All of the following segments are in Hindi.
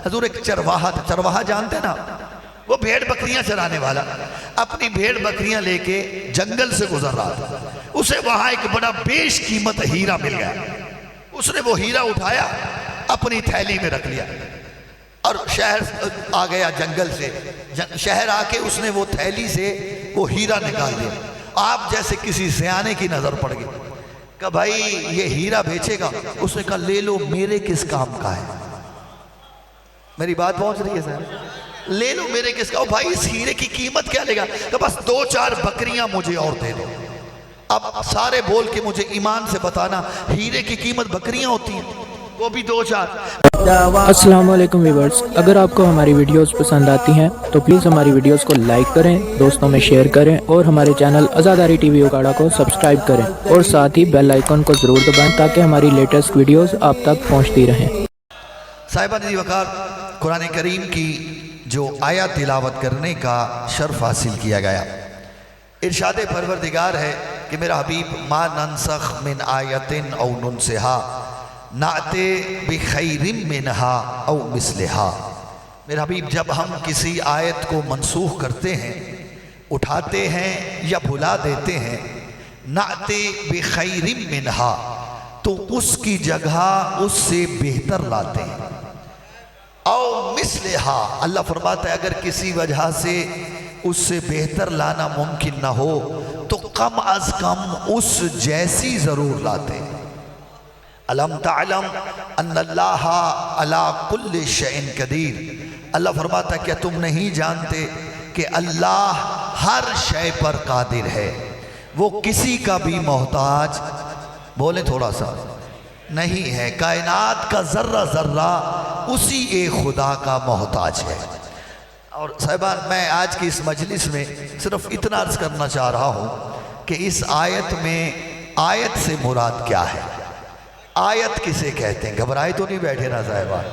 हजूर एक चरवाहा था, चरवाहा जानते ना, वो भेड़ बकरियां चराने वाला अपनी भेड़ बकरियां लेके जंगल से गुजर रहा था। उसे वहां एक बड़ा बेशकीमत हीरा मिल गया। उसने वो हीरा उठाया, अपनी थैली में रख लिया और शहर आ गया। जंगल से शहर आके उसने वो थैली से वो हीरा निकाल लिया। आप जैसे किसी सियाने की नजर पड़ गई, कहा भाई ये हीरा बेचेगा? उसने कहा ले लो, मेरे किस काम का है। मेरी बात पहुंच रही है सर? ले लो, मेरे किस का? भाई इस हीरे की कीमत क्या लेगा? तो बस 2-4 बकरियां मुझे और दे दो। अब सारे बोल के मुझे ईमान से बताना, हीरे की कीमत बकरियां होती हैं, वो भी 2-4। अस्सलाम वालेकुम व्यूअर्स, अगर आपको हमारी वीडियोस पसंद आती हैं तो प्लीज़ हमारी वीडियोस को लाइक करें, दोस्तों में शेयर करें और हमारे चैनल अज़ादारी टीवी उकाड़ा को सब्सक्राइब करें और साथ ही बेल आइकन को ज़रूर दबाएं ताकि हमारी लेटेस्ट वीडियोस आप तक पहुंचती रहें। साहिबान जी वकार, कुरान करीम की जो आयत तिलावत करने का शर्फ हासिल किया गया। इरशाद परवरदिगार है कि मेरा हबीब मा नंसख मिन आयतिन औ नुनसिहा नाते बिखैरिम मिनहा औ मिसलिहा। मेरा हबीब जब हम किसी आयत को मनसूख करते हैं, उठाते हैं या भुला देते हैं, नाते बिखैरिम मिनहा, तो उसकी जगह उससे बेहतर लाते हैं। औ मिसलिहा, अल्लाह फरमाता है अगर किसी वजह से उससे बेहतर लाना मुमकिन ना हो तो कम अज कम उस जैसी जरूर लाते हैं। अलम तालम अन्नल्लाह अला कुल्लि शैइन कदीर, अल्लाह फरमाता क्या तुम नहीं जानते कि अल्लाह हर शय पर कादिर है, वो किसी का भी मोहताज, बोले थोड़ा सा, नहीं है। कायनात का जर्रा जर्रा उसी एक खुदा का मोहताज है। और साहिबान मैं आज की इस मजलिस में सिर्फ इतना अर्ज करना चाह रहा हूँ कि इस आयत में आयत से मुराद क्या है, आयत किसे कहते हैं। घबराए तो नहीं बैठे ना साहिबान,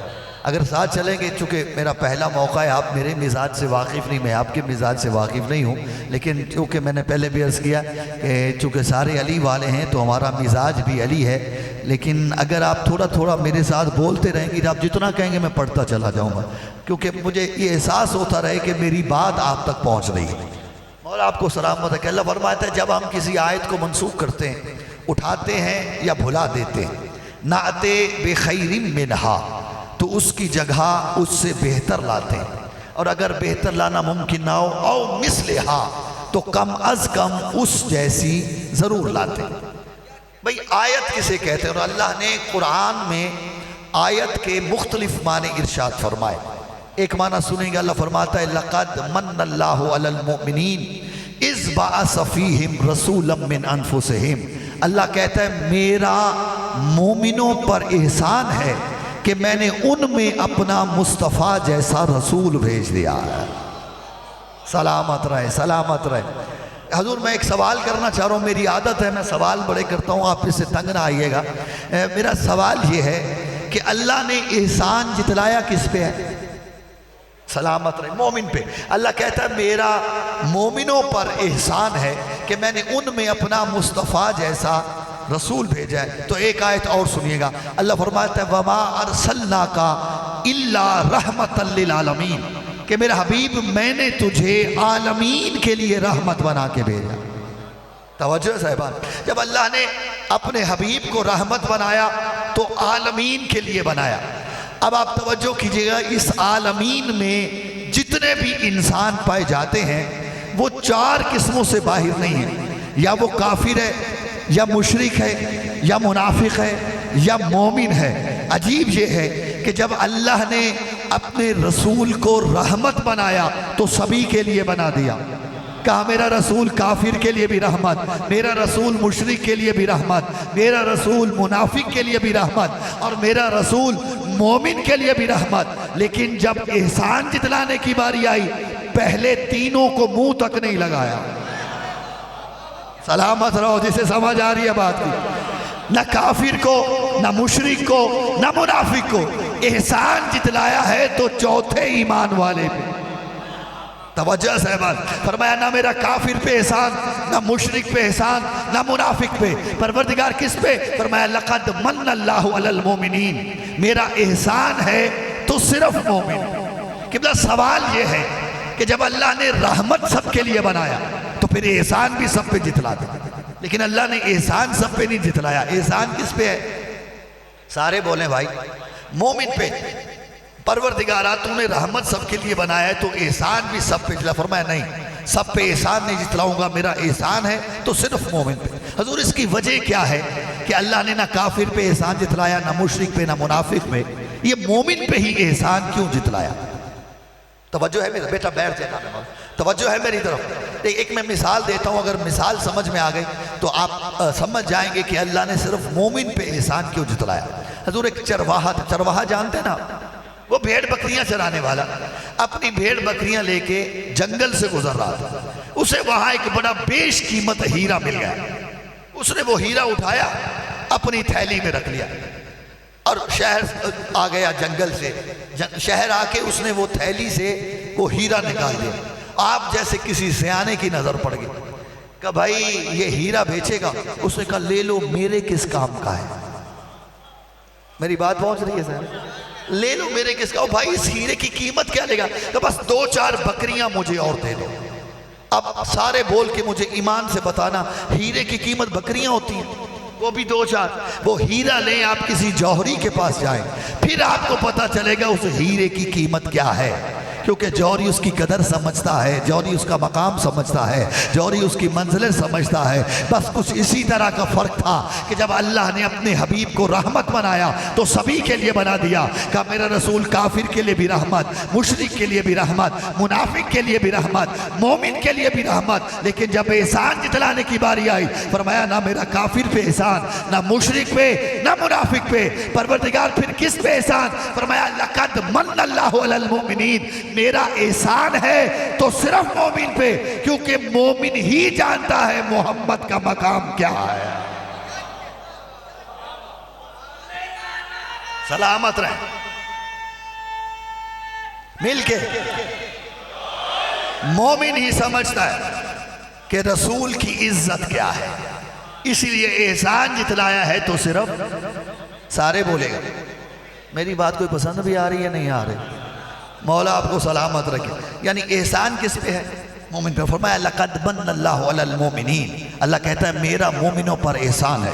अगर साथ चलेंगे। चूँकि मेरा पहला मौका है, आप मेरे मिजाज से वाकिफ़ नहीं, मैं आपके मिजाज से वाकिफ़ नहीं हूँ, लेकिन चूँकि मैंने पहले भी अर्ज़ किया कि चूँकि सारे अली वाले हैं तो हमारा मिजाज भी अली है। लेकिन अगर आप थोड़ा थोड़ा मेरे साथ बोलते रहेंगे, आप जितना कहेंगे मैं पढ़ता चला जाऊँगा, क्योंकि मुझे ये एहसास होता रहे कि मेरी बात आप तक पहुँच रही है। और आपको सलामत है कि अल्लाह फरमाता है जब हम किसी आयत को मनसूख करते हैं, उठाते हैं या भुला देते हैं, नाते बेखैरिम मिनहा, तो उसकी जगह उससे बेहतर लाते हैं। और अगर बेहतर लाना मुमकिन ना हो औ मिसलिहा, तो कम अज कम उस जैसी ज़रूर लाते हैं। भाई आयत किसे कहते हैं? और अल्लाह ने कुरान में आयत के मुख्तलिफ माने इरशाद फरमाए। एक माना सुनेंगे, अल्लाह फरमाता है लक़द मन्नल्लाहु अलल मुमिनीन इज़ बअस फ़ीहिम रसूलन मिन अनफुसिहिम। अल्लाह कहता है मेरा मोमिनों पर एहसान है कि मैंने उनमें अपना मुस्तफ़ा जैसा रसूल भेज दिया है। सलामत रहे, सलामत रहे। हजूर मैं एक सवाल करना चाह रहा हूँ, मेरी आदत है मैं सवाल बड़े करता हूँ, आप इससे तंग ना आइएगा। मेरा सवाल ये है कि अल्लाह ने एहसान जितलाया किस पे है? सलामत रहे, मोमिन पे। अल्लाह कहता है मेरा मोमिनों पर एहसान है कि मैंने उनमें अपना मुस्तफ़ा जैसा रसूल भेजा है। तो एक आयत और सुनिएगा, अल्लाह फरमाता है वमा अरसलनाका इल्ला रहमतल लिल आलमीन, कि मेरा हबीब मैंने तुझे आलमीन के लिए रहमत बना के भेजा। तवज्जो साहिबान, जब अल्लाह ने अपने हबीब को रहमत बनाया तो आलमीन के लिए बनाया। अब आप तवज्जो कीजिएगा, इस आलमीन में जितने भी इंसान पाए जाते हैं वो 4 किस्मों से बाहर नहीं है। या वो काफिर है, या मुशरिक है, या मुनाफिक है, या मोमिन है। अजीब ये है कि जब अल्लाह ने अपने रसूल को रहमत बनाया तो सभी के लिए बना दिया। कहा मेरा रसूल काफिर के लिए भी रहमत, मेरा रसूल मुशरिक के लिए भी रहमत, मेरा रसूल मुनाफिक के लिए भी रहमत, और मेरा रसूल मोमिन के लिए भी रहमत। लेकिन जब एहसान जितलाने की बारी आई, पहले तीनों को मुंह तक नहीं लगाया। सलामत रहो, जिसे समझ आ रही है बात की। न काफिर को, न मुशरिक को, न मुनाफिक को एहसान जितलाया है तो चौथे ईमान वाले पे। तवज्जो साहिबान, फरमाया ना मेरा काफिर पे एहसान, ना मुशरिक पे एहसान, ना मुनाफिक पे। परवरदिगार किस पे? फरमाया लक़द मन्नल्लाहु अलल मोमिनीन, मेरा एहसान है तो सिर्फ मोमिन। किबला सवाल ये है कि जब अल्लाह ने रहमत सबके लिए बनाया तो फिर एहसान भी सब पे जितला दे, लेकिन अल्लाह ने एहसान सब पे नहीं जितलाया। एहसान किस पे है? सारे बोले भाई मोमिन पे। परवरदिगारा तूने रहमत सबके लिए बनाया है तो एहसान भी सब पे जितला। फरमाया नहीं, सब पे एहसान नहीं जितलाऊंगा, मेरा एहसान है तो सिर्फ मोमिन पे। हजूर इसकी वजह क्या है कि अल्लाह ने ना काफिर पे एहसान जितलाया, ना मुशरिक पे, ना मुनाफिक पे, ये मोमिन पे ही एहसान क्यों जितलाया? तवज्जो है मेरा बेटा, बैठ जाना, तवज्जो है मेरी तरफ। एक मैं मिसाल देता हूँ, अगर मिसाल समझ में आ गई तो आप समझ जाएंगे कि अल्लाह ने सिर्फ मोमिन पे एहसान क्यों जितलाया। हजूर एक चरवाहा था, चरवाहा जानते ना, वो भेड़ बकरियां चराने वाला अपनी भेड़ बकरियां लेके जंगल से गुजर रहा था। उसे वहां एक बड़ा बेशकीमत हीरा मिल गया। उसने वो हीरा उठाया, अपनी थैली में रख लिया और शहर आ गया। जंगल से शहर आके उसने वो थैली से वो हीरा निकाल दिया। आप जैसे किसी सियाने की नजर पड़ गई, कहा भाई ये हीरा बेचेगा? उसने कहा ले लो, मेरे किस काम का है। मेरी बात पहुंच रही है सर? ले लो, मेरे किस का? भाई इस हीरे की कीमत क्या लेगा? तो बस 2-4 बकरियां मुझे और दे दो। अब सारे बोल के मुझे ईमान से बताना, हीरे की कीमत बकरियां होती हैं, वो भी 2-4। वो हीरा लें, आप किसी जौहरी के पास जाएं, फिर आपको पता चलेगा उस हीरे की कीमत क्या है। क्योंकि जौहरी उसकी कदर समझता है, जौहरी उसका मकाम समझता है, जौहरी उसकी मंजिलें समझता है। बस कुछ इसी तरह का फ़र्क था कि जब अल्लाह ने अपने हबीब को रहमत बनाया तो सभी के लिए बना दिया। कहा मेरा रसूल काफिर के लिए भी रहमत, मुशरिक के लिए भी रहमत, मुनाफिक के लिए भी रहमत, मोमिन के लिए भी रहमत। लेकिन जब एहसान जितलाने की बारी आई, फरमाया ना मेरा काफिर पे एहसान, ना मुशरिक पे, ना मुनाफिक पे। परवरदिगार फिर किस पे एहसान? फरमाया लक़द मन्नल्लाहु अलल मोमिनीन, मेरा एहसान है तो सिर्फ मोमिन पे, क्योंकि मोमिन ही जानता है मोहम्मद का मकाम क्या है। सलामत रहे मिलके। मोमिन ही समझता है कि रसूल की इज्जत क्या है, इसलिए एहसान जितलाया है तो सिर्फ। सारे बोलेगा मेरी बात कोई पसंद भी आ रही है, नहीं आ रही? मौला आपको सलामत रखे। यानी एहसान किस पे है? मोमिन पे। फरमाया लक़द मन्नल्लाहु अलल मोमिनीन, अल्लाह कहता है मेरा मोमिनों पर एहसान है।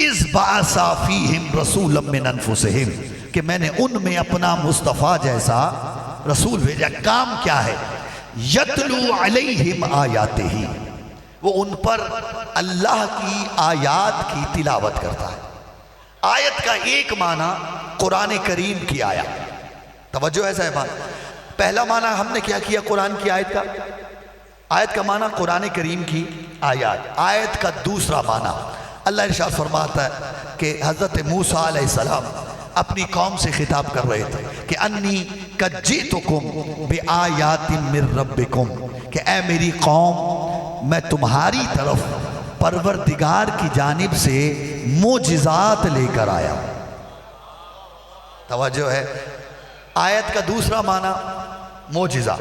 इज़ बअसा फ़ीहिम रसूलन मिन अनफुसिहिम, कि मैंने उनमें अपना मुस्तफ़ा जैसा रसूल भेजा। काम क्या है? यतलू अलैहिम आयातिही, वो उन पर अल्लाह की आयात की तिलावत करता है। आयत का एक माना कुरान करीम की आयत। तवज्जो है साहिबान, पहला माना हमने क्या किया कुरान की आयत का? आयत का माना कुरान करीम की आयत। आयत का दूसरा माना अल्लाह इरशाद फरमाता है कि हज़रत मूसा अलैहिस्सलाम अपनी कौम से खिताब कर रहे थे कि अन्नी कद जीतुकुम बिआयातिम मिर रब्बिकुम, कि ऐ मेरी कौम मैं तुम्हारी तरफ परवरदिगार की जानिब से मोजिज़ात लेकर आया। तवज्जो है, आयत का दूसरा माना मोजिज़ा।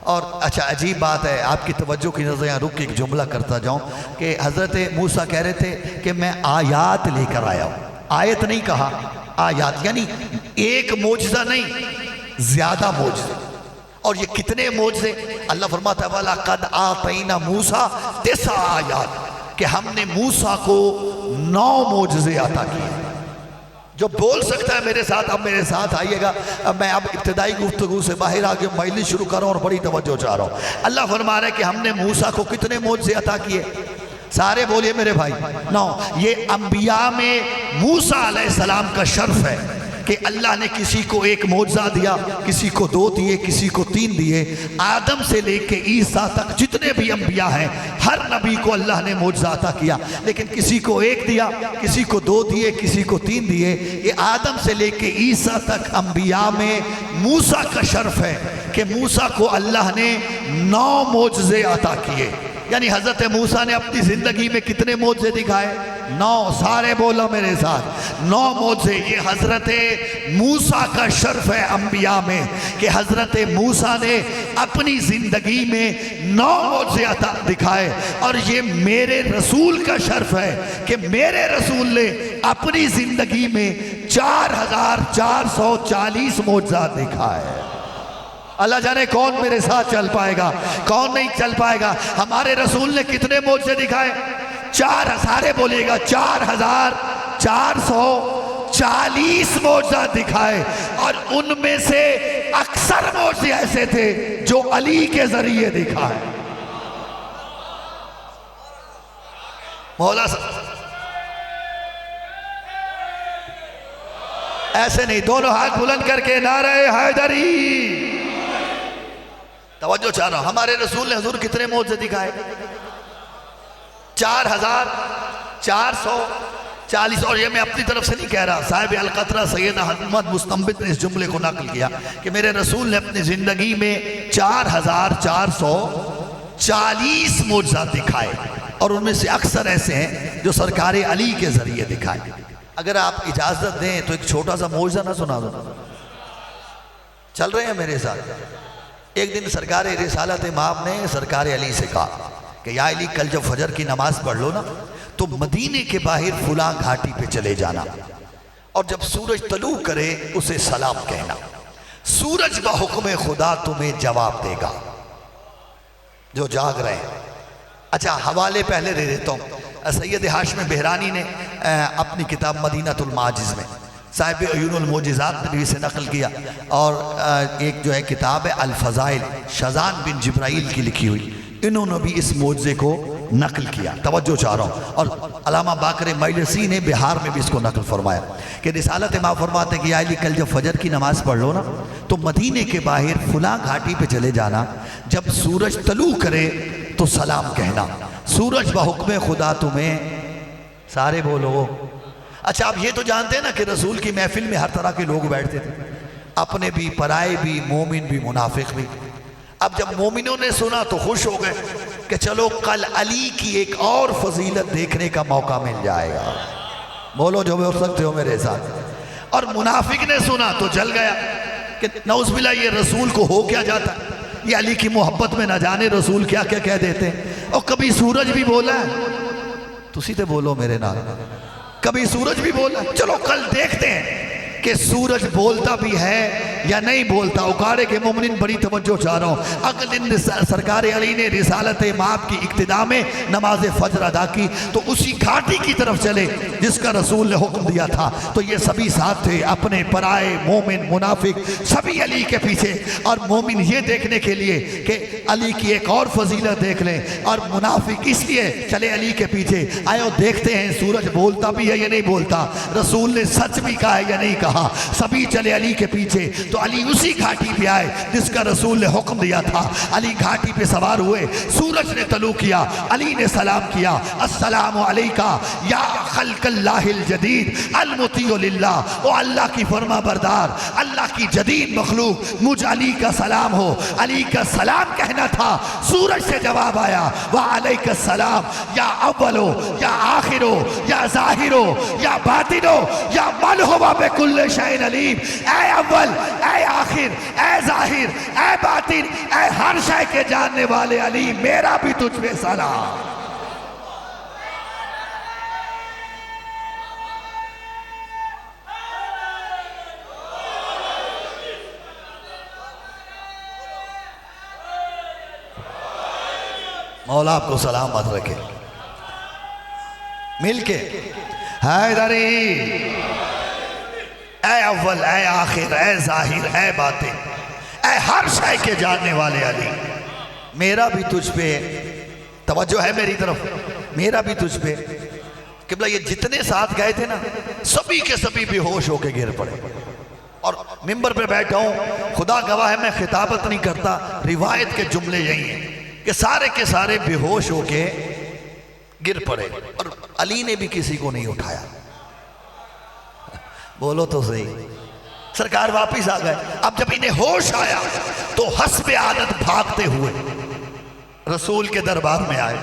और अच्छा अजीब बात है, आपकी तवज्जो की नज़र यहाँ रुक के एक जुमला करता जाऊँ कि हज़रत मूसा कह रहे थे कि मैं आयात लेकर आया हूँ। आयत नहीं कहा, आयात, यानी एक मोजिज़ा नहीं, ज़्यादा मोजिज़े। और ये कितने मोजिज़े? अल्लाह फरमाता है वाला कद आतैना मूसा 9 आयात, कि हमने मूसा को 9 मोजिज़े अता किए। जो बोल सकता है मेरे साथ, अब मेरे साथ आइएगा। अब मैं अब इब्तिदाई गुफ्तगू से बाहर आके मजलिस शुरू कर रहा हूँ और बड़ी तवज्जो चाह रहा हूँ। अल्लाह फरमा रहा है कि हमने मूसा को कितने मोजिज़े अता किए? सारे बोलिए मेरे भाई 9। ये अंबिया में मूसा अलैहिस्सलाम का शर्फ है कि अल्लाह ने किसी को एक मोज़ा दिया, किसी को 2 दिए, किसी को 3 दिए। आदम से लेके ईसा तक जितने भी अंबिया हैं, हर नबी को अल्लाह ने मोज़ा अता किया, लेकिन किसी को 1 दिया, किसी को 2 दिए, किसी को 3 दिए। ये आदम से लेके ईसा तक अंबिया में मूसा का शर्फ है कि मूसा को अल्लाह ने 9 मोज़े अता किए। यानी हज़रत मूसा ने अपनी ज़िंदगी में कितने मोज़े दिखाए? 9। सारे बोलो मेरे साथ 9 मोज़े। ये हज़रत मूसा का शर्फ है अंबिया में कि हज़रत मूसा ने अपनी ज़िंदगी में 9 मोज़े अता दिखाए। और ये मेरे रसूल का शर्फ है कि मेरे रसूल ने अपनी ज़िंदगी में 4440 मौजज़ात दिखा है। अल्लाह जाने कौन मेरे साथ चल पाएगा, कौन नहीं चल पाएगा। हमारे रसूल ने कितने मौजज़े दिखाए? 4000 बोलिएगा, 4440 मौजज़ात दिखाए। और उनमें से अक्सर मौजज़े ऐसे थे जो अली के जरिए दिखाए। मौला ऐसे नहीं, दोनों हाथ बुलंद करके नारे हैदरी। तवज्जो चाह रहा हूं, हमारे रसूल ने हुजूर कितने मौजज़े दिखाए? 4440। और ये मैं अपनी तरफ से नहीं कह रहा, साहिब अल-क़तरा सैयद अहमद मुस्तंबित ने इस जुमले को नकल किया कि मेरे रसूल ने अपनी ज़िंदगी में 4440 मौजज़ात दिखाए और उनमें से अक्सर ऐसे हैं जो सरकार अली के ज़रिए दिखाए। अगर आप इजाज़त दें तो एक छोटा सा मौजज़ा ना सुना दो। चल रहे हैं मेरे साथ? एक दिन सरकार रिसालत माब ने सरकार अली से कहा कि या अली, कल जब फजर की नमाज पढ़ लो ना तो मदीने के बाहर फुला घाटी पे चले जाना और जब सूरज तलू करे उसे सलाम कहना। सूरज बहुक्म खुदा तुम्हें जवाब देगा। जो जाग रहे हैं, अच्छा हवाले पहले दे देता हूँ। सैयद हाशम बहरानी ने अपनी किताब मदीनतुल माजिज़ में साहिब अयूनुल मोजिज़ात ने इसे नकल किया। और एक जो है किताब है अल फ़ज़ाइल, शज़ान बिन जिब्राइल की लिखी हुई, इन्होंने भी इस मौजज़े को नकल किया। तवज्जो चाह रहा हूँ। और अल्लामा बाकर मजलिसी ने बिहार में भी इसको नकल फरमाया कि रिसालत माँ फरमाते कि या अली, कल जब फजर की नमाज़ पढ़ लो ना तो मदीने के बाहर फुला घाटी पे चले जाना, जब सूरज तलू करे तो सलाम कहना। सूरज बहुक्म खुदा तुम्हें, सारे बोलो। अच्छा, आप ये तो जानते हैं ना कि रसूल की महफिल में हर तरह के लोग बैठते थे, अपने भी, पराए भी, मोमिन भी, मुनाफिक भी। अब जब मोमिनों ने सुना तो खुश हो गए कि चलो कल अली की एक और फजीलत देखने का मौका मिल जाएगा। बोलो जो भी हो सकते हो मेरे साथ। और मुनाफिक ने सुना तो जल गया कि नौज़ुबिल्लाह, ये रसूल को हो क्या जाता, ये अली की मोहब्बत में न जाने रसूल क्या क्या कह देते हैं। और कभी सूरज भी बोला है, तुसी तो बोलो मेरे नाल, कभी सूरज भी बोला। चलो कल देखते हैं कि सूरज बोलता भी है या नहीं बोलता। उकारे के मोमिन बड़ी तवज्जो चाह रहा हूँ। अगले दिन सरकार अली ने रिसालत माब की इक्तिदा में नमाज फजर अदा की तो उसी घाटी की तरफ चले जिसका रसूल ने हुक्म दिया था। तो ये सभी साथ थे, अपने, पराए, मोमिन, मुनाफिक, सभी अली के पीछे। और मोमिन ये देखने के लिए कि अली की एक और फजीलत देख लें, और मुनाफिक इसलिए चले अली के पीछे। आयो देखते हैं सूरज बोलता भी है या नहीं बोलता, रसूल ने सच भी कहा है या नहीं कहा। सभी चले अली के पीछे। तो अली उसी घाटी पे आए जिसका रसूल ने हुक्म दिया था। अली घाटी पे सवार हुए, सूरज ने तलू किया, अली ने सलाम किया, अस्सलामु अलैका या खल्क़िल्लाहिल जदीद अल मुतीउ लिल्लाह। ओ अल्लाह की फरमा बरदार, अल्लाह की जदीद मखलूक, मुझ अली का सलाम हो। अली का सलाम कहना था, सूरज से जवाब आया व अलैका सलाम या अव्वलो या आखिरो या ज़ाहिरो या बातिनो या मन हुवा बिकुल्ल शैइन अलीम। ऐ अव्वल, ऐ आखिर, ऐ जाहिर, ऐ बातिन, ऐ हर शय के जानने वाले अली, मेरा भी तुझ पे सलाम। मौला आपको सलामत रखे। मिलके हैदरी, ऐ अव्वल, ऐ आखिर, ऐ जाहिर, ऐ बातिन, ऐ हर शय के जानने वाले अली, मेरा भी तुझ पे तवज्जो है, मेरी तरफ, मेरा भी तुझ पे। किबला ये जितने साथ गए थे ना, सभी के सभी बेहोश होके गिर पड़े। और मिंबर पे बैठा हूं, खुदा गवाह है, मैं खिताबत नहीं करता, रिवायत के जुमले यही हैं कि सारे के सारे बेहोश होके गिर पड़े और अली ने भी किसी को नहीं उठाया। बोलो तो सही। सरकार वापिस आ गए। अब जब इन्हें होश आया तो हस्बे आदत भागते हुए रसूल के दरबार में आए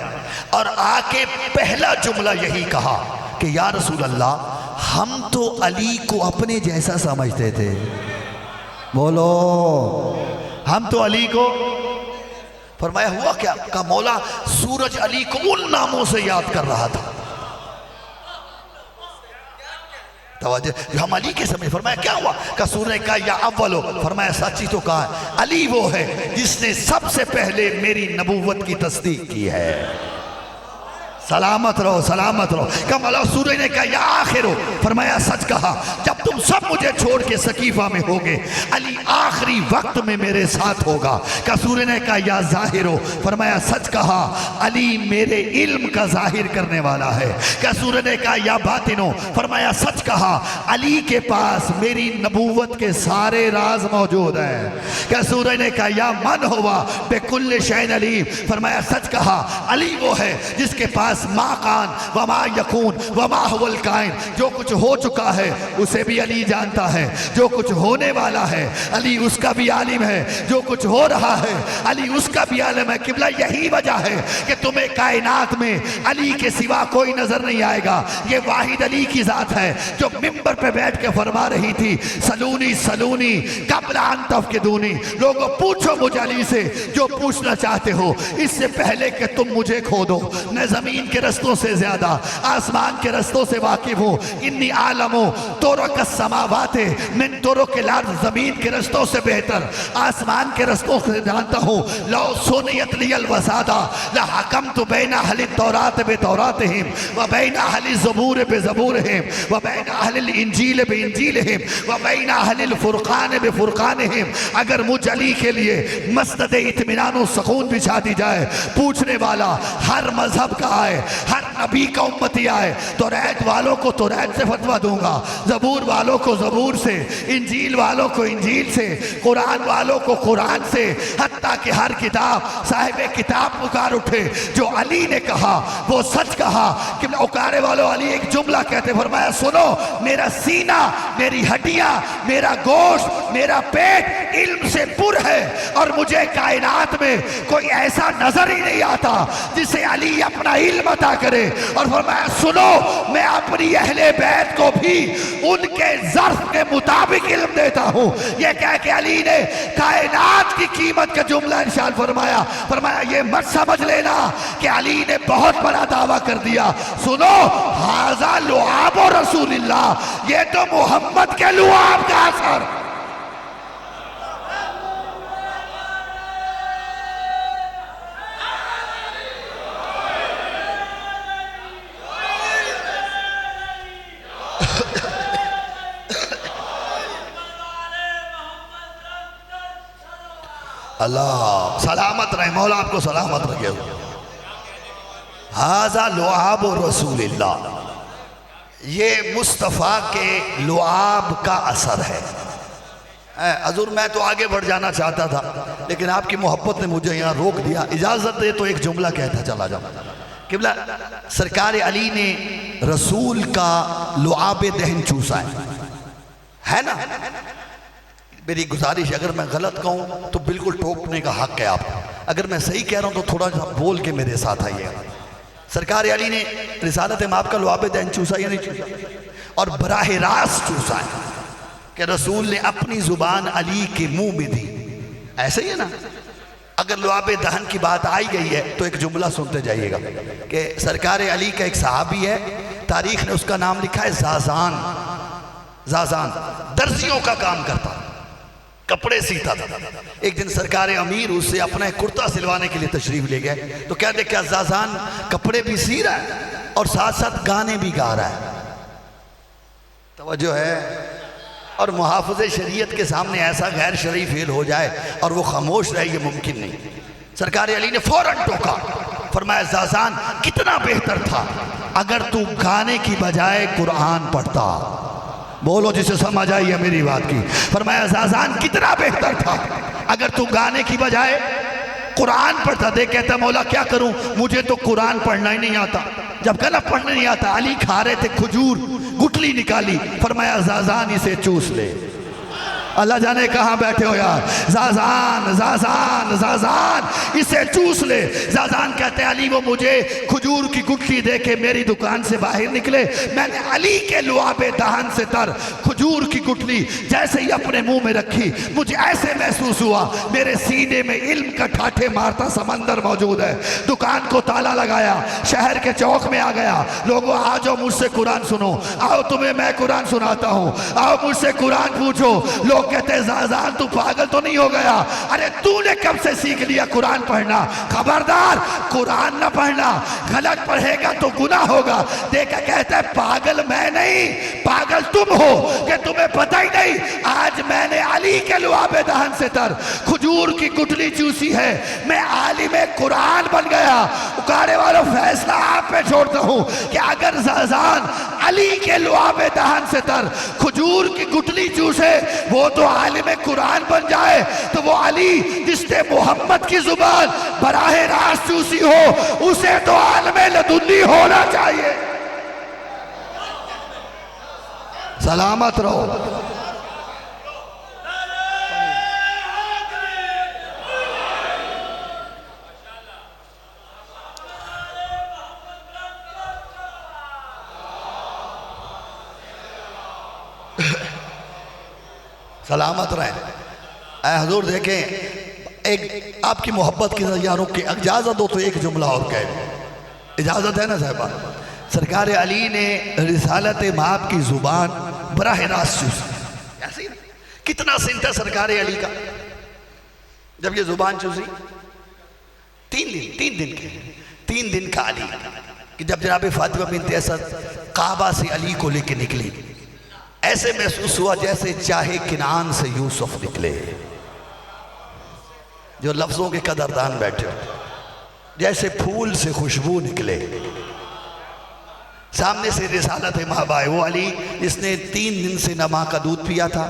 और आके पहला जुमला यही कहा कि या रसूल अल्लाह, हम तो अली को अपने जैसा समझते थे। बोलो, हम तो अली को, फरमाया हुआ क्या? का मौला सूरज अली को उन नामों से याद कर रहा था। तवज्जो, जो हम अली के समय, फरमाया क्या हुआ? कसूर ने कहा या अव्वलो, फरमाया सच्ची तो कहा है, अली वो है जिसने सबसे पहले मेरी नबूवत की तस्दीक की है। सलामत रहो, सलामत रहो। कमला सूरज ने कहा या आखिर हो, फरमाया सच कहा, जब तुम सब मुझे छोड़ के सकीफा में होगे, अली आखिरी वक्त में मेरे साथ होगा। कसूर ने कहा या जाहिर हो, फरमाया सच कहा, अली मेरे इल्म का जाहिर करने वाला है। कसूर ने कहा या बातिन हो, फरमाया सच कहा, अली के पास मेरी नबूवत के सारे राज मौजूद हैं। कसूर ने कहा या मन हुआ बेकुल्ल शैन अली, फरमाया सच कहा, अली वो है जिसके पास मा कान व मा यकून व मा हुवल काइन, जो कुछ हो चुका है उसे भी अली जानता है, जो कुछ होने वाला है अली उसका भी आलिम है, जो कुछ हो रहा है अली उसका भी आलिम है। किबला यही वजह है कि तुम्हें कायनात में अली के सिवा कोई नजर नहीं आएगा। ये वाहिद अली की जात है जो मिंबर पे बैठ के फरमा रही थी, सलूनी सलूनी कबला अंतफ के दूनी, लोगों पूछो मुझे अली से जो पूछना चाहते हो, इससे पहले कि तुम मुझे खो दो। मैं जमीन के रस्तों से ज्यादा आसमान के रस्तों से वाकिफ हूँ। इन्नी आलमो तोरो का समावात है, मैं तोरो के लार जमीन के रस्तों से बेहतर आसमान के रस्तों से जानता हूँ। लो सोनियत लियल वसादा ला हकम तो बैना हली तौरात बे तौरात हिम व बैना हली ज़बूर बे ज़बूर हिम व बैना हलिल इंजील बे इंजील हिम व बैना हलिल फुरकान बे फुरकान हिम। अगर मुझ अली के लिए मस्जिद इत्मीनान सुकून बिछा दी जाए, पूछने वाला हर मजहब का आए, हर नबी का उम्मती आए, तो रैत वालों को तो रैत से फतवा दूंगा, जबूर वालों को जबूर से, इंजील वालों को इंजील से, कुरान वालों को कुरान से, हत्ता कि हर किताब साहिब किताब पुकार उठे। जो अली ने कहा वो सच कहा। कि उकारे वालों अली एक जुमला कहते, फरमाया सुनो, मेरा सीना, मेरी हड्डियां, मेरा गोश्त, मेरा पेट इल्म से पुर है और मुझे कायनात में कोई ऐसा नजर ही नहीं आता जिसे अली अपना इल्म अता करे। और फरमाया सुनो, मैं अपनी अहले बैत को भी उनके ज़र्फ के मुताबिक इल्म देता हूँ। ये कह के अली ने कायनात की कीमत का जुमला इरशाद फरमाया। फरमाया ये मत समझ लेना कि अली ने बहुत बड़ा दावा कर दिया। सुनो, हाजा लुआब रसूलिल्लाह, ये तो मोहम्मद के लुआब का असर। अल्लाह सलामत रहे, मौला आपको सलामत रखे। हाजा लुआब रसूलिल्लाह, ये मुस्तफ़ा के लुआब का असर है। हजूर मैं तो आगे बढ़ जाना चाहता था, लेकिन आपकी मोहब्बत ने मुझे यहाँ रोक दिया। इजाज़त दे तो एक जुमला कहता चला जाऊँ। किबला सरकार अली ने रसूल का लुआब दहन चूसा है ना। मेरी गुजारिश, अगर मैं गलत कहूँ तो बिल्कुल टोकने का हक है आपका, अगर मैं सही कह रहा हूँ तो थोड़ा सा बोल के मेरे साथ आइएगा। सरकार अली ने रिसालत माप का लुआब दहन चूसा या नहीं चूसा? और बराह रास्त चूसा है कि रसूल ने अपनी जुबान अली के मुंह में दी। ऐसे ही है ना। अगर लुआब दहन की बात आई गई है तो एक जुमला सुनते जाइएगा कि सरकार अली का एक सहाबी है, तारीख ने उसका नाम लिखा है जाजान। जाजान दर्जियों का काम करता, कपड़े सीता था। एक दिन सरकार अमीर उससे अपना एक कुर्ता सिलवाने के लिए तशरीफ ले गए, तो क्या देखा, जाजान कपड़े भी सी रहा है और साथ साथ गाने भी गा रहा है। तवज्जो है। और मुहाफ़िज़े शरीयत के सामने ऐसा गैर शरई फेल हो जाए और वो खामोश रहे, ये मुमकिन नहीं। सरकार अली ने फौरन टोका, फरमाया जाजान कितना बेहतर था अगर तू गाने की बजाय कुरान पढ़ता। बोलो जिसे समझ आई है मेरी बात की। फरमाया जाजान कितना बेहतर था अगर तू गाने की बजाय कुरान पढ़ता। दे कहता मौला क्या करूं, मुझे तो कुरान पढ़ना ही नहीं आता। जब कहना पढ़ने नहीं आता, अली खा रहे थे खजूर, गुटली निकाली, फरमाया जाजान इसे चूस ले। अल्लाह जाने कहाँ बैठे हो यार। जाजान जाजान जाजान इसे चूस ले। जाजान कहते हैं अली वो मुझे खजूर की गुठली दे के मेरी दुकान से बाहर निकले, मैंने अली के लुआबे दहन से तर खजूर की गुठली जैसे ही अपने मुंह में रखी, मुझे ऐसे महसूस हुआ मेरे सीने में इल्म का ठाठे मारता समंदर मौजूद है। दुकान को ताला लगाया, शहर के चौक में आ गया, लोगों आ जाओ मुझसे कुरान सुनो, आओ तुम्हें मैं कुरान सुनाता हूँ, आओ मुझसे कुरान पूछो। लोग कहते हैं जाजान तू पागल तो नहीं हो गया? अरे तूने कब से सीख लिया कुरान पढ़ना? खबरदार कुरान ना पढ़ना, गलत पढ़ेगा तो गुनाह होगा। देखा कहता है पागल मैं नहीं, पागल तुम हो कि तुम्हें पता ही नहीं। आज मैंने अली के लुआबे दहन से तर खजूर की गुठली चूसी है, मैं आलिम कुरान बन गया। उकारे वालों फैसला आप पे छोड़ता हूं कि अगर जाजान अली के लुआबे दहन से तर खजूर की गुठली चूसे वो तो आलिम कुरान बन जाए, तो वो अली जिसने मोहम्मद की जुबान बराहे रास्त चूसी हो उसे तो आलिम लदुन्नी होना चाहिए। सलामत रहो। सलामत रहे। हजूर देखें एक आपकी मोहब्बत की नजरिया रुक के इजाज़त हो तो एक जुमला और कह, इजाज़त है ना साहबा? सरकार अली ने रिसालत माप की जुबान बराह रास्त चूसी। ऐसे कितना सिंह था सरकार अली का जब ये जुबान चूसी? 3 दिन का अली कि जब जनाब फातिमा बिन्त असद काबा से अली को लेके निकली, ऐसे महसूस हुआ जैसे चाहे किनान से यूसुफ निकले। जो लफ्जों के कदरदान बैठे हो, जैसे फूल से खुशबू निकले। सामने से रिसालत महबाए वो अली जिसने 3 दिन से न माँ का दूध पिया था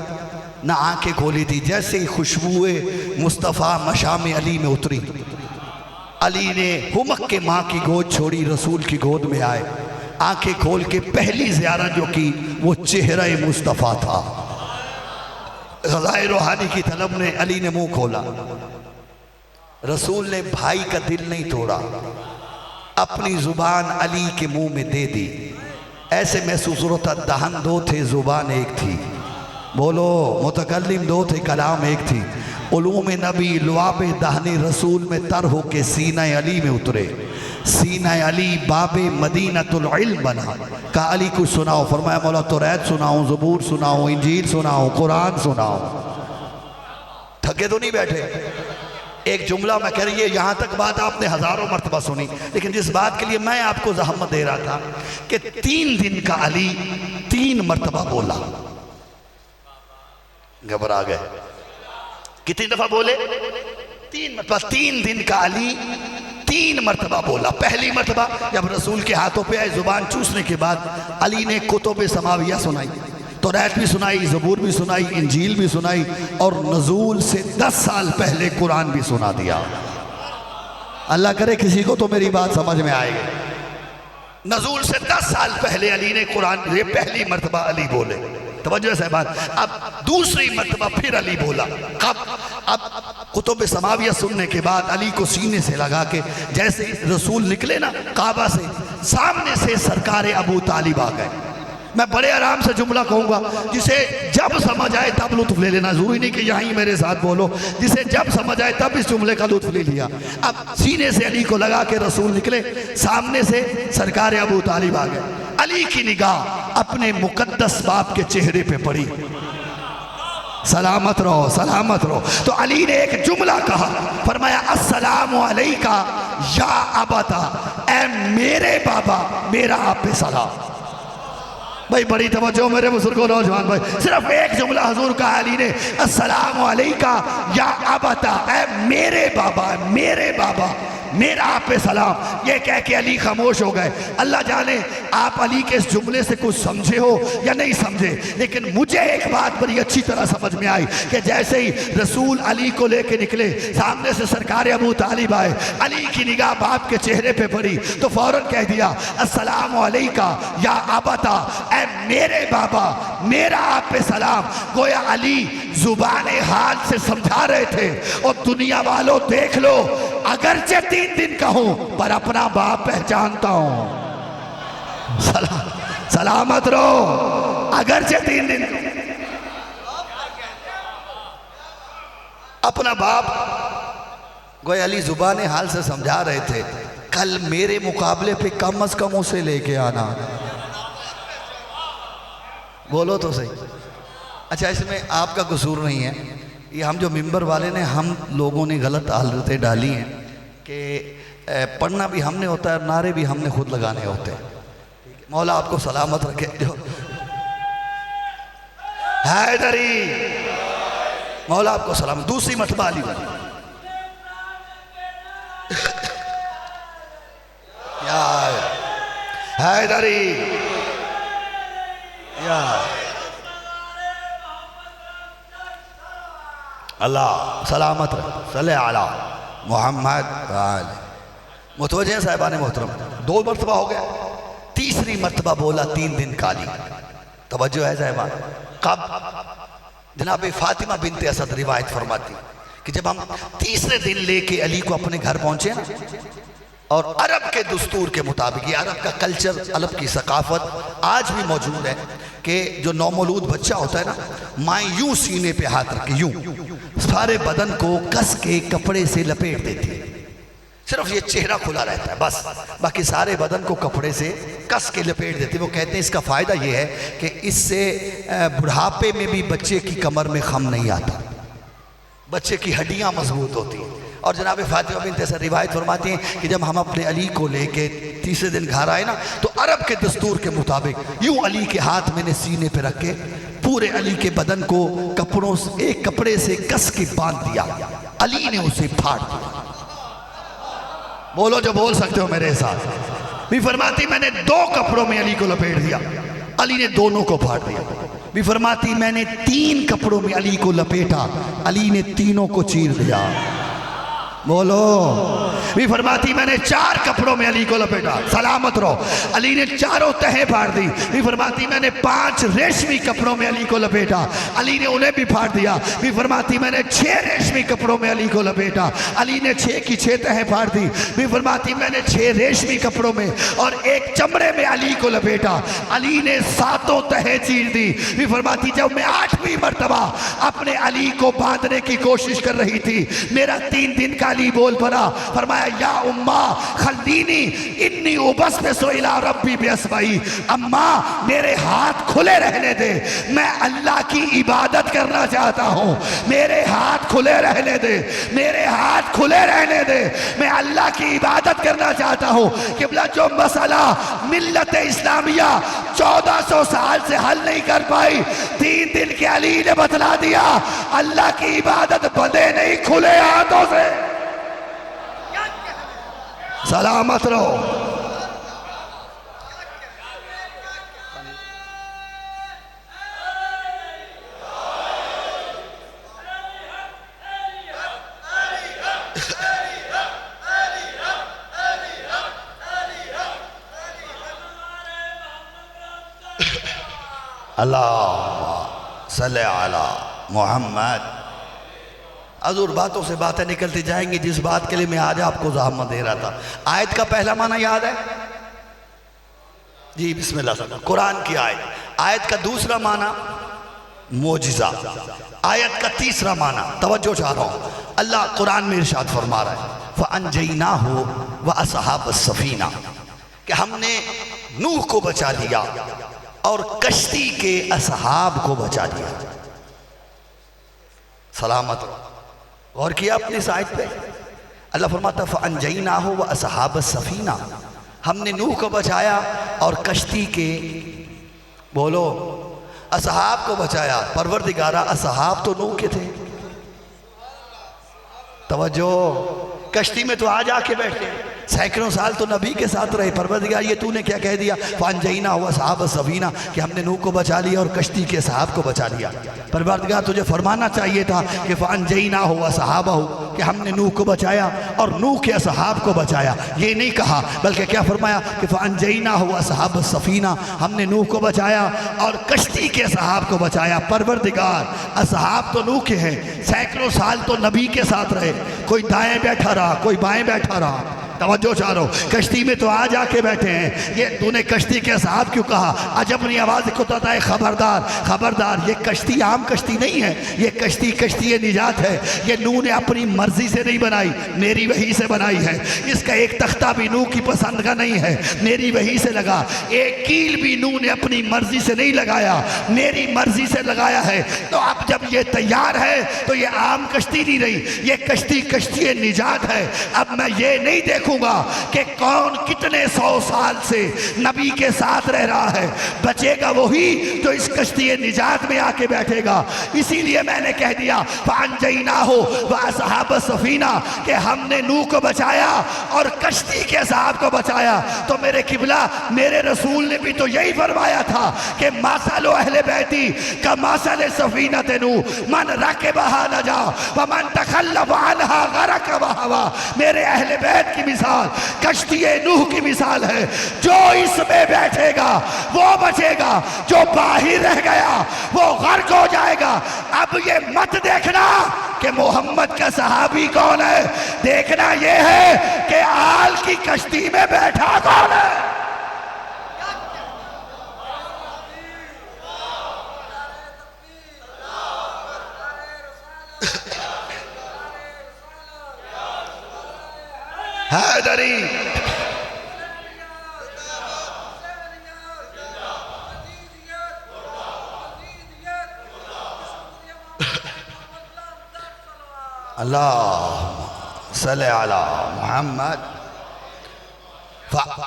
न आंखें खोली थी, जैसे ही खुशबुए मुस्तफ़ा मशाम अली में उतरी, अली ने हुमक के माँ की गोद छोड़ी, रसूल की गोद में आए, आंखें खोल के पहली ज़ियारत जो की वो चेहरा मुस्तफ़ा था। ग़ज़ाए रूहानी की तलब ने अली ने मुंह खोला, रसूल ने भाई का दिल नहीं तोड़ा, अपनी जुबान अली के मुंह में दे दी। ऐसे महसूस होता दहन 2 थे जुबान एक थी, बोलो मुतकल्लिम 2 थे कलाम एक थी। उलूम नबी लुआबे दहने रसूल में तर हो के सीना अली में उतरे। सीना अली बाबे मदीनतुल इल्म बना। कहा अली कुछ सुनाओ, फरमाया मौला तौरात सुनाऊं, ज़बूर सुनाऊं, इंजील सुनाऊं, कुरान सुनाऊं। थके तो नहीं बैठे? एक जुमला मैं कह रही है, यहाँ तक बात आपने हजारों मरतबा सुनी, लेकिन जिस बात के लिए मैं आपको ज़हमत दे रहा था कि 3 दिन का अली 3 मरतबा बोला। घबरा गए। कितनी दफा बोले? 3 मरतबा। 3 दिन का अली 3 मरतबा बोला। पहली मरतबा जब रसूल के हाथों पे आए जुबान चूसने के बाद अली ने कुतुब समाविया सुनाई, तौरात भी सुनाई, ज़बूर भी सुनाई, इंजील भी सुनाई और नज़ूल से 10 साल पहले कुरान भी सुना दिया। अल्लाह करे किसी को तो मेरी बात समझ में आएगी। नज़ूल से 10 साल पहले अली ने कुरान, ये पहली मरतबा अली बोले। तवज्जो से बात। अब दूसरी मरतबा फिर अली बोला। कब? अब कुतुब समाविया सुनने के बाद अली को सीने से लगा के जैसे रसूल निकले ना काबा से, सामने से सरकार अबू तालिब आ गए। मैं बड़े आराम से जुमला कहूँगा, जिसे जब समझ आए तब लुत्फ ले लेना, जरूरी नहीं कि यहीं मेरे साथ बोलो। जिसे जब समझ आए तब इस जुमले का लुत्फ ले लिया। अब सीने से अली को लगा के रसूल निकले, सामने से सरकार अबू तालिब आ गए। अली की निगाह अपने मुकद्दस बाप के चेहरे पे पड़ी। सलामत रहो, सलामत रहो। तो अली ने एक जुमला कहा, फरमाया अस्सलामु अलैका या अबता, ऐ मेरे बाबा, मेरा आप पे सलाम। भाई बड़ी तवज्जो मेरे बुजुर्गों, नौजवान भाई, सिर्फ एक जुमला हजूर का अली ने, अस्सलामु अलैका या अबता, ऐ मेरे बाबा, मेरे बाबा, मेरा आप पे सलाम। ये कह के अली खामोश हो गए। अल्लाह जाने आप अली के इस जुमले से कुछ समझे हो या नहीं समझे, लेकिन मुझे एक बात बड़ी अच्छी तरह समझ में आई कि जैसे ही रसूल अली को लेके निकले, सामने से सरकार अबू तालिब आए, अली की निगाह बाप के चेहरे पे पड़ी तो फौरन कह दिया अस्सलामु अलैका या अबता, ऐ मेरे बाबा, मेरा आप पे सलाम। गोया अली जुबान हाल से समझा रहे थे, और दुनिया वालों देख लो, अगरचे 3 दिन का हूं पर अपना बाप पहचानता हूं। सलामत रहो, अगरचे 3 दिन अपना बाप। गोया अली जुबान हाल से समझा रहे थे, कल मेरे मुकाबले पे कम से कम उसे लेके आना। बोलो तो सही। अच्छा, इसमें आपका कसूर नहीं है, ये हम जो मिंबर वाले ने, हम लोगों ने गलत हालतें डाली हैं कि पढ़ना भी हमने होता है, नारे भी हमने खुद लगाने होते हैं। मौला आपको सलामत रखे। जो हैदरी, मौला आपको सलामत। दूसरी मरतबा अली वाली, या हैदरी, या अल्लाह सलामत रहे। सल्ले अला मोहम्मद। मुतवज्जे साहिबान मोहतरम, 2 मरतबा हो गया, तीसरी मरतबा बोला 3 दिन काली। तवज्जो है साहिबान। कब? जनाब फातिमा बिनते असद रिवायत फरमाती कि जब हम तीसरे दिन लेके अली को अपने घर पहुंचे ना, और अरब के दस्तूर के मुताबिक, ये अरब का कल्चर, अरब की सकाफत आज भी मौजूद है कि जो नौमौलूद बच्चा होता है ना, माँ यूं सीने पे हाथ रख के यूं सारे बदन को कस के कपड़े से लपेट देती है। सिर्फ ये चेहरा खुला रहता है बस, बाकी सारे बदन को कपड़े से कस के लपेट देती है। वो कहते हैं इसका फ़ायदा ये है कि इससे बुढ़ापे में भी बच्चे की कमर में खम नहीं आता, बच्चे की हड्डियाँ मजबूत होती हैं। और जनाब फातिमा बिनत असद रिवायत फरमाती हैं कि जब हम अपने अली को लेके तीसरे दिन घर आए ना, तो अरब के दस्तूर के मुताबिक यूं अली के हाथ मैंने सीने पे रख के पूरे अली के बदन को कपड़ों से, एक कपड़े से कस के बांध दिया। अली ने उसे फाड़ दिया। बोलो जो बोल सकते हो मेरे साथ। भी फरमाती मैंने 2 कपड़ों में अली को लपेट दिया, अली ने दोनों को फाड़ दिया। भी फरमाती मैंने 3 कपड़ों में अली को लपेटा, अली ने तीनों को चीर दिया। बोलो। भी फरमाती मैंने 4 कपड़ों में अली को लपेटा, सलामत रहो, अली ने चारों तहें फाड़ दी। भी फरमाती मैंने 5 रेशमी कपड़ों में अली को लपेटा, अली ने उन्हें भी फाड़ दिया। भी फरमाती मैंने 6 रेशमी कपड़ों में अली को लपेटा, अली ने 6 की 6 तहें फाड़ दी। भी फरमाती मैंने 6 रेशमी कपड़ों में और 1 चमड़े में अली को लपेटा, अली ने 7 तहें चीर दी। भी फरमाती जब मैं 8वीं मरतबा अपने अली को बांधने की कोशिश कर रही थी, मेरा 3 दिन का अली बोल पड़ा, फरमाया या उम्मा खल्दीनी इन्नी उबस्बिसु इला रब्बी बिअस्बाई। अम्मा मेरे हाथ खुले रहने दे, मैं अल्लाह की इबादत करना चाहता हूँ, मेरे हाथ खुले रहने दे, मेरे हाथ खुले रहने दे, मैं अल्लाह की इबादत करना चाहता हूँ। किबला जो मसला मिल्लत इस्लामिया 1400 साल से हल नहीं कर पाई, 3 दिन के अली ने बतला दिया, अल्लाह की इबादत बंदे नहीं खुले हाथों से। सलामत रहो। अल्लाह सल्ले अला मोहम्मद। हजूर बातों से बातें निकलती जाएंगी, जिस बात के लिए मैं आज आपको ज़हमत दे रहा था। आयत का पहला माना याद है जी? बिस्मिल्लाह। कुरान की आयत। आयत का दूसरा माना मोजिज़ा। आयत का तीसरा माना, तवज्जो चाह रहा हूँ, अल्लाह कुरान में इरशाद फरमा रहा है फ़अनजयनाहु व असहाबस सफ़ीना, कि हमने नूह को बचा लिया और कश्ती के असहाब को बचा लिया। सलामत। गौर किया अपनी इस आयत पे? अल्लाह फरमाता फ़अनजयनाहु व असहाबस सफ़ीना, हमने नूह को बचाया और कश्ती के, बोलो, असहाब को बचाया। परवरदिगारा असहाब तो नूह के थे। तवज्जो। कश्ती में तो आज आके बैठे, सैकड़ों साल तो नबी के साथ रहे। परवरदिगार ये तूने क्या कह दिया? फ़अनजयना हुआ असहाब सफ़ीना, कि हमने नूह को बचा लिया और कश्ती के असहाब को बचा लिया। परवरदिगार तुझे फरमाना चाहिए था कि फ़अनजयना हुआ असहाबहु, कि हमने नूह को बचाया और नूह के असहाब को बचाया, ये नहीं कहा, बल्कि क्या फरमाया कि फ़अनजैना हुआ असहाब सफ़ीना, हमने नूह को बचाया और कश्ती के असहाब को बचाया। परवरदिगार, असहाब तो नूह के हैं, सैकड़ों साल तो नबी के साथ रहे, कोई दाएं बैठा रहा, कोई बाएं बैठा रहा, तवज्जो चारो, कश्ती में तो आ जाके बैठे हैं। ये तूने कश्ती के साहब क्यों कहा? अजब नहीं आवाज़ होता है, खबरदार खबरदार, ये कश्ती आम कश्ती नहीं है, ये कश्ती कश्ती निजात है। ये नूह ने अपनी मर्जी से नहीं बनाई, मेरी वही से बनाई है। इसका एक तख्ता भी नूह की पसंद का नहीं है, मेरी वही से लगा। एक कील भी नूह ने अपनी मर्जी से नहीं लगाया, मेरी मर्जी से लगाया है। तो अब जब ये तैयार है तो ये आम कश्ती नहीं रही, ये कश्ती कश्ती निजात है। अब मैं ये नहीं देखूंगा कि कौन कितने 100 साल से नबी के साथ रह रहा है, बचेगा वही जो इस कश्ती निजात में आके बैठेगा। इसीलिए मैंने कह दिया फ़अनजैना हो व असहाब सफीना, कि हमने नूह को बचाया और कश्ती के असहाब को बचाया। तो मेरे किबला, मेरे रसूल ने भी तो यही फरमाया था कि मासलो अहले बैती का मासल सफीनत नूह, मन रकबहा नजा व मन तखल्लफ अन्हा गरक वहवा। मेरे अहले बैत की मिसाल कश्ती नूह की मिसाल है, जो इसमें बैठेगा वो बचेगा, जो बाहर रह गया वो गर्क हो जाएगा। अब ये मत देखना कि मोहम्मद का सहाबी कौन है, देखना ये है कि आल की कश्ती में बैठा कौन है। हैदरी अल्लाह सल्ले अला मोहम्मद।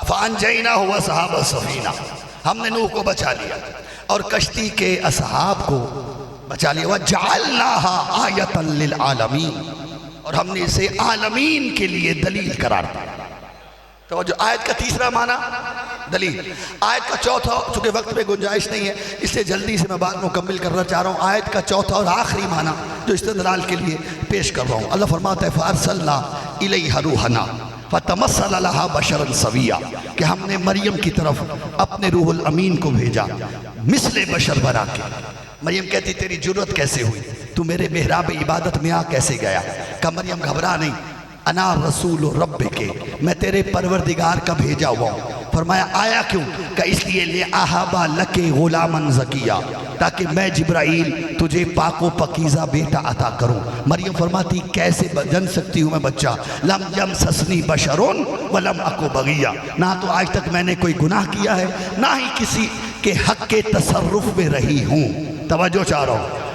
फ़अनजैना हुआ असहाब सफीना, हमने नूह को बचा लिया और कश्ती के असहाब को बचा लिया। वजअलनाहा आयतन लिल आलमीन, और हमने इसे आलमीन के लिए दलील करार दिया। तो जो आयत का तीसरा माना दलील, आयत का चौथा, चूंकि वक्त में गुंजाइश नहीं है इसलिए जल्दी से मैं बात मुकम्मिल करना चाह रहा हूँ। आयत का चौथा और आखिरी माना जो इस्तिदलाल के लिए पेश कर रहा हूँ, अल्लाह फरमाता है फ़अरसलना इलैहा रूहना फ़तमस्सल लहा बशरन सविया, कि हमने मरियम की तरफ अपने रूहुल अमीन को भेजा मिसले बशर बना के। मरियम कहती तेरी जुर्रत कैसे हुई, तू मेरे मेहराब इबादत में आ कैसे गया? का मरियम घबरा नहीं, अना रसूल रब्बे के, मैं तेरे परवरदिगार का भेजा हुआ हूँ। फरमाया आया क्यों? का इसलिए ले आहाबा लके गुलामन ज़किया, ताकि मैं जिब्राइल तुझे पाको पकीज़ा बेटा अता करूँ। मरियम फरमाती कैसे जन सकती हूँ मैं बच्चा? लम यम ससनी बशरुन वलम अको बगिया, ना तो आज तक मैंने कोई गुनाह किया है, ना ही किसी के हक के तसर्रुफ में रही हूँ। तवज्जो चाह रहा हूँ।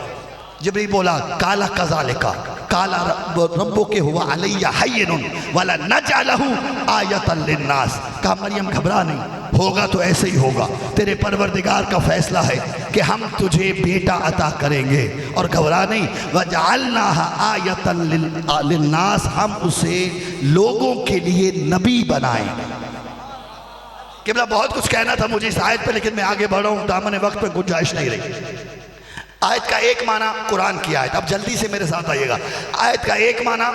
जिब्रील बोला काला कज़ालिका काला रब्बो के हुआ अलैया हय्यनुन वला नजअलहु आयतन लिन्नास। कहा मरियम घबरा नहीं, होगा तो ऐसे ही होगा, तेरे परवरदिगार का फैसला है कि हम तुझे बेटा अता करेंगे, और घबरा नहीं। वजअलनाहा आयतन लिन्नास, हम उसे लोगों के लिए नबी बनाएंगे। किबला बहुत कुछ कहना था मुझे इस आयत पे, लेकिन मैं आगे बढ़ रहा हूँ, दामन वक्त में गुंजाइश नहीं रही। आयत का एक माना कुरान की आयत, अब जल्दी से मेरे साथ आइएगा। आयत का एक माना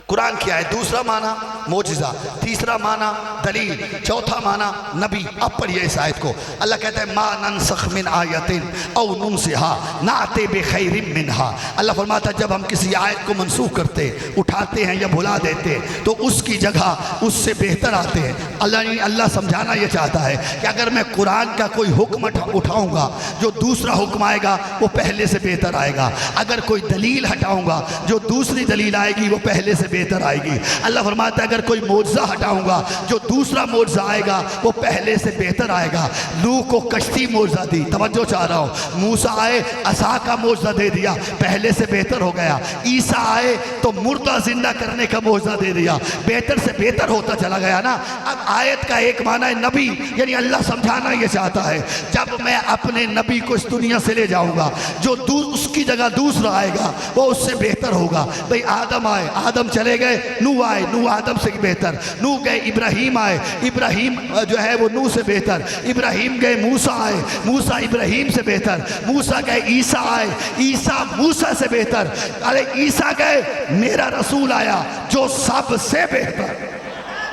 कुरान की आयत, दूसरा माना मोजिज़ा, तीसरा माना दलील, चौथा माना नबी। अब पढ़िए इस आयत को। अल्लाह कहता है मा ननसख मिन आयतिन औ नुनसिहा नाते बिखैरिम मिनहा। अल्लाह फरमाता है जब हम किसी आयत को मनसूख करते, उठाते हैं या भुला देते तो उसकी जगह उससे बेहतर आते हैं। अल्लाह समझाना ये चाहता है कि अगर मैं कुरान का कोई हुक्म उठाऊँगा, जो दूसरा हुक्म आएगा वो पहले से बेहतर आएगा। अगर कोई दलील हटाऊँगा, जो दूसरी दलील आएगी वो पहले से बेहतर आएगी। अल्लाह फरमाता है अगर कोई मोज़ा हटाऊंगा, जो दूसरा मोज़ा आएगा वो पहले से बेहतर आएगा। नूह को कश्ती मोज़ा दी, तवज्जो चाह रहा हूँ। मूसा आए असा का मोज़ा दे दिया, पहले से बेहतर हो गया। ईसा आए तो मुर्दा जिंदा करने का मोज़ा दे दिया, बेहतर से बेहतर होता चला गया ना। अब आयत का एक माना है नबी, यानी अल्लाह समझाना ये चाहता है जब मैं अपने नबी को इस दुनिया से ले जाऊंगा, जो उसकी जगह दूसरा आएगा वो उससे बेहतर होगा। भाई आदम आए, आदम चले गए, नूह आए, नूह आदम से से बेहतर, नूह गए इब्राहीम आए, इब्राहीम जो है वो नूह से बेहतर, इब्राहीम गए मूसा आए, मूसा इब्राहीम से बेहतर, मूसा गए ईसा आए, ईसा मूसा से बेहतर, अरे ईसा गए मेरा रसूल आया जो सबसे बेहतर।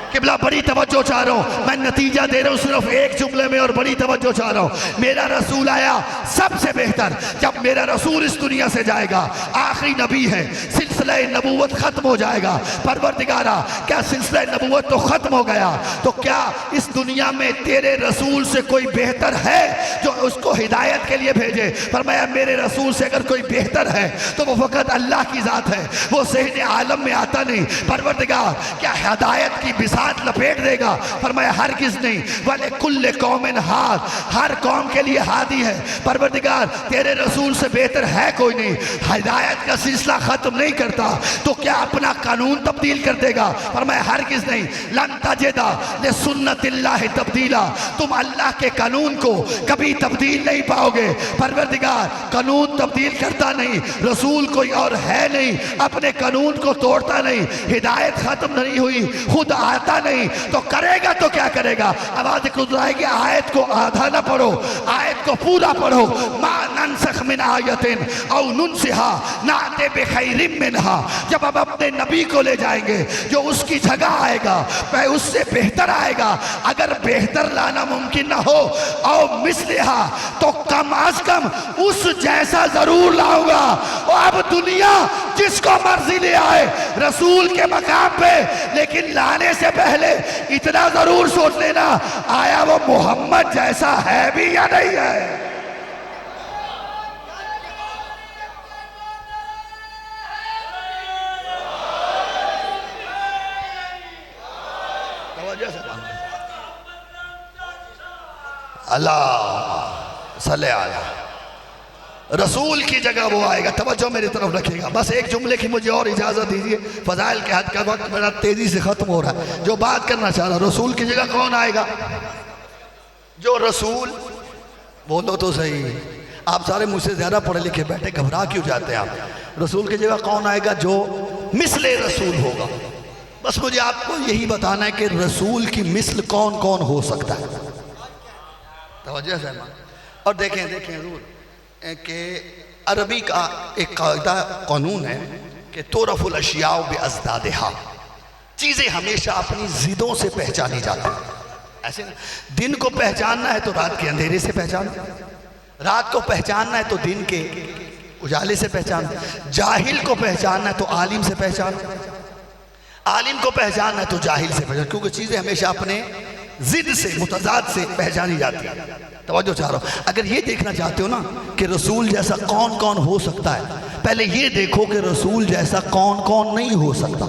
किबला बड़ी तवज्जो चाह रहा हूँ, मैं नतीजा दे रहा हूँ सिर्फ एक जुमले में और बड़ी तवज्जो चाह रहा हूँ। मेरा रसूल आया सबसे बेहतर। जब मेरा रसूल इस दुनिया से जाएगा, आखिरी नबी है, सिलसिला नबूवत खत्म हो जाएगा। परवरदिगारा क्या सिलसिला नबूवत तो खत्म हो गया, तो क्या इस दुनिया में तेरे रसूल से कोई बेहतर है जो उसको हिदायत के लिए भेजे? फरमाया मेरे रसूल से अगर कोई बेहतर है तो वो फकत अल्लाह की ज़ात है, वो सहने आलम में आता नहीं। परवरदिगार क्या हिदायत की बिसात लपेट देगा? फरमाया हरगिज़ नहीं, वाले कुल्ले कौमिन हाद, हर कौम के लिए हादी है। परवरदिगार तेरे रसूल से बेहतर है कोई नहीं, हिदायत का सिलसिला खत्म नहीं करता, तो क्या अपना कानून तब्दील कर देगा? फरमाया हरगिज़ नहीं, लन तजिदा ले सुन्नतिल्लाह तब्दीला, तुम अल्लाह के कानून को कभी तब्दील नहीं पाओगे। परवरदिगार कानून तब्दील करता नहीं, रसूल कोई और है नहीं, अपने कानून को तोड़ता नहीं, हिदायत खत्म नहीं हुई, खुद आता नहीं, तो करेगा तो क्या करेगा? आवाज खुदाएगी, आयत को आधा ना पढ़ो, आयत को पूरा पढ़ो। मा ननसख मिन आयतिन औ नुनसिहा नाते बिखैरिम मिनहा, जब अब अपने नबी को ले जाएंगे जो उसकी जगह आएगा वह उससे बेहतर आएगा। अगर बेहतर लाना मुमकिन ना हो औ मिसलिहा, तो कम अज कम उस जैसा जरूर लाऊंगा। और अब दुनिया जिसको मर्जी ले आए रसूल के मकाम पे, लेकिन लाने से पहले इतना जरूर सोच लेना, आया वो मोहम्मद जैसा है भी या नहीं है। अल्लाह सल्ले अला रसूल की जगह वो आएगा। तवज्जो मेरी तरफ रखिएगा, बस एक जुमले की मुझे और इजाज़त दीजिए, फ़ज़ाइल के हद का वक्त बड़ा तेज़ी से ख़त्म हो रहा है। जो बात करना चाह रहा, रसूल की जगह कौन आएगा? जो रसूल, बोलो तो सही, आप सारे मुझसे ज़्यादा पढ़े लिखे बैठे, घबरा क्यों जाते हैं आप? रसूल की जगह कौन आएगा? जो मिसले रसूल होगा। बस मुझे आपको यही बताना है कि रसूल की मिसल कौन कौन हो सकता है। तवज्जो से और देखें ज़रूर कि अरबी का एक कायदा कानून है कि तोरफुल अशियाओ बेअज़दादिहा, चीज़ें हमेशा अपनी ज़िदों से पहचानी जाती हैं। ऐसे ना, दिन को पहचानना है तो रात के अंधेरे से पहचान, रात को पहचानना है तो दिन के उजाले से पहचान, जाहिल को पहचानना है तो आलिम से पहचान, आलिम को पहचानना है तो जाहिल से पहचान, क्योंकि चीज़ें हमेशा अपने जिद से मुतजाद से पहचानी जाती है। तवज्जो चाह रहा हूँ, अगर ये देखना चाहते हो ना कि रसूल जैसा कौन कौन हो सकता है, पहले ये देखो कि रसूल जैसा कौन कौन नहीं हो सकता।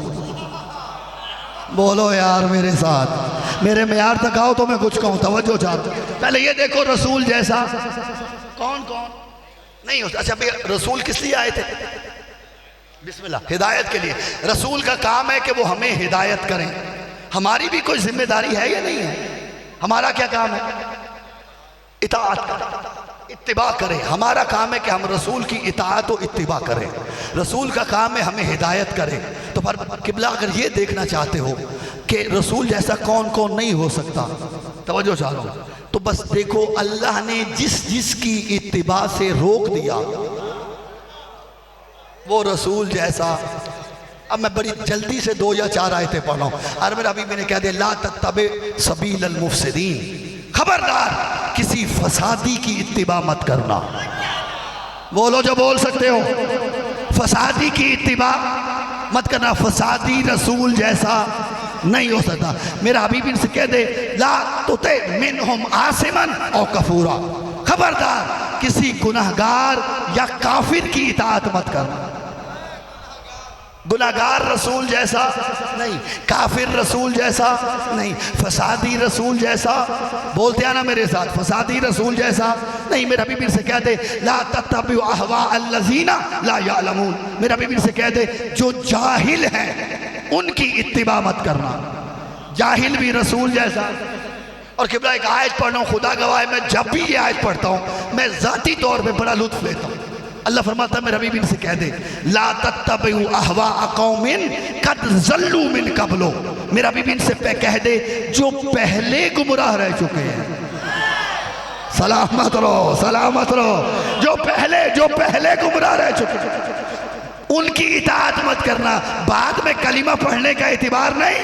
बोलो यार मेरे साथ, मेरे मेयार तक आओ तो मैं कुछ कहूँ। तवज्जो चाह रहा हूँ, पहले ये देखो रसूल जैसा कौन कौन नहीं हो सकता। अच्छा भाई, रसूल किस लिए आए थे? बिस्मिल्लाह, हिदायत के लिए। रसूल का काम है कि वो हमें हिदायत करें। हमारी भी कोई जिम्मेदारी है या नहीं है? हमारा क्या काम है? इताअत करें, इत्तिबा करें। हमारा काम है कि हम रसूल की इताअत और इत्तिबा करें। रसूल का काम है हमें हिदायत करें। तो पर किबला अगर ये देखना चाहते हो कि रसूल जैसा कौन कौन नहीं हो सकता, तवज्जो चाह रहा हूं, तो बस देखो अल्लाह ने जिस जिसकी इत्तिबा से रोक दिया वो रसूल जैसा। अब मैं बड़ी जल्दी से 2 या 4 आयतें पढ़ रहा हूँ। और मेरा अभी मैंने कह दिया, ला तत्तबे सबीलल मुफसिदीन, खबरदार किसी फसादी की इत्तिबा मत करना। बोलो जो बोल सकते हो, फसादी की इत्तिबा मत करना। फसादी रसूल जैसा नहीं हो सकता। मेरा हबीब इनसे कह दे, ला तुते मिनहुम आसिमन और कफूरा, खबरदार किसी गुनहगार या काफिर की इताअत मत करना। गुनाहगार रसूल जैसा नहीं, काफिर रसूल जैसा नहीं, फसादी रसूल जैसा, बोलते हैं ना मेरे साथ, फसादी रसूल जैसा नहीं। मेरा बीबी से कह दे, ला तत्तबिउ अहवा अल्लज़ीना ला यअलमून, मेरा बीबी से कह दे जो जाहिल हैं उनकी इत्तिबा मत करना। जाहिल भी रसूल जैसा। और किबला एक आयत पढ़ रहा हूँ, खुदा गवाह है मैं जब भी ये आयत पढ़ता हूँ मैं ज़ाती तौर पर बड़ा लुत्फ लेता हूँ। अल्लाह फरमाता है मेरे हबीब इनसे कह दे ला तत्तबिउ अहवा कौमिन कद ज़ल्लू मिन कब्लो, मेरा हबीब इनसे कह दे जो पहले गुमराह रह चुके हैं, सलामत रहो, जो पहले गुमराह रह चुके हैं उनकी इताअत मत करना। बाद में कलीमा पढ़ने का एतबार नहीं,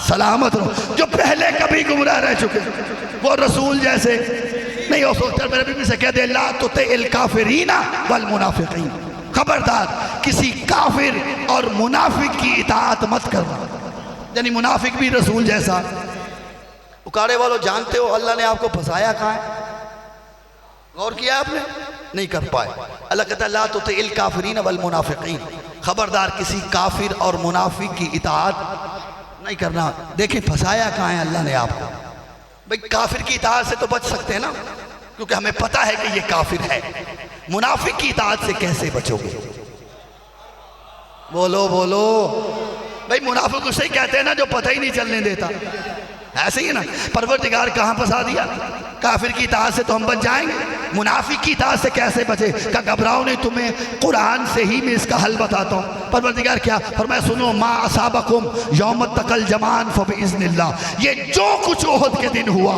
सलामत रहो। जो पहले कभी गुमराह रह चुके वो रसूल जैसे नहीं हो सकता। मेरे बीबी से कह दे ला तुतिल काफिरीना वल मुनाफिकीन, खबरदार किसी काफिर और मुनाफिक की इताअत मत करना। यानी मुनाफिक भी रसूल जैसा। उकाड़े वालों जानते हो अल्लाह ने आपको फंसाया कहाँ है? गौर किया आपने? नहीं कर पाए। अल्लाह कहता है ला तुतिल काफिरीना वल मुनाफिकीन, खबरदार किसी काफिर और मुनाफिक की इताअत नहीं करना। देखें फंसाया कहाँ है अल्लाह ने आपको। भाई काफिर की इताअत से तो बच सकते हैं ना, क्योंकि हमें पता है कि ये काफिर है। मुनाफिक की इताअत से कैसे बचोगे? बोलो बोलो। भाई मुनाफिक उसे ही कहते हैं ना जो पता ही नहीं चलने देता, ऐसे ही है ना। परवरदिगार कहाँ फंसा दिया? काफिर की इताअत से तो हम बच जाएंगे, मुनाफिक की इताअत से कैसे बचे? का घबराओ नहीं, तुम्हें कुरान से ही मैं इसका हल बताता हूँ। परवरदिगार क्या फरमाया? सुनो मा असाबकुम यौम तकल जमान फबिइज़्निल्लाह, ये जो कुछ ओहद के दिन हुआ